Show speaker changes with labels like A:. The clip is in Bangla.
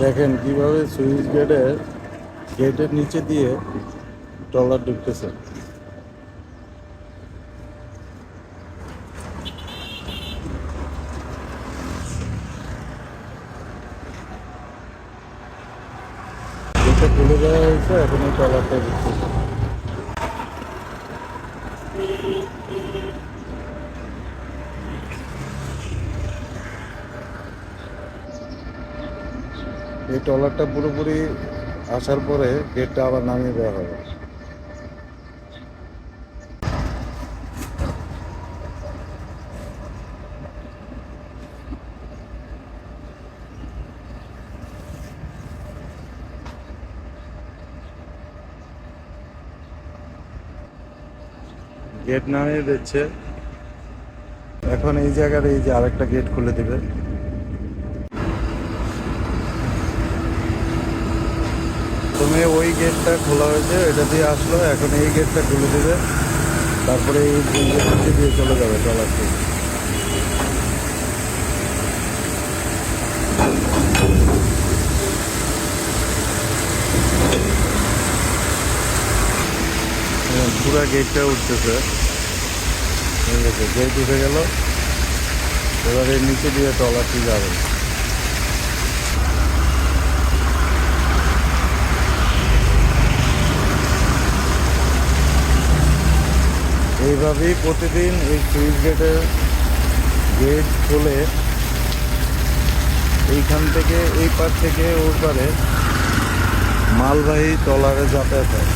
A: দেখেন কিভাবে সুইচ গেটের নিচে দিয়ে ট্রলার ঢুকতেছে। গেটটা খুলে দেওয়া হয়েছে, এখন এই ট্রলারটা ঢুকতেছে। এই ট্রলারটা পুরোপুরি আসার পরে গেটটা আবার নামিয়ে দেওয়া হবে। গেট নামিয়ে দিচ্ছে। এখন এই জায়গার এই যে আরেকটা গেট খুলে দিবে। প্রথমে ওই গেটটা খোলা হয়েছে, এটা দিয়ে আসলো, এখন এই গেটটা খুলে দিবে, তারপরে এই গেট নিচে দিয়ে চলে যাবে ট্রলারটি। পুরা গেটটা উঠতেছে, ঠিক আছে, গেট উঠে গেল। এবার এর নিচে দিয়ে ট্রলারটি যাবে। এইভাবেই প্রতিদিন এই সুইচ গেট খুলে এইখান থেকে এই পার থেকে ওই পারে মালবাহী ট্রলারে যাতায়াত হয়।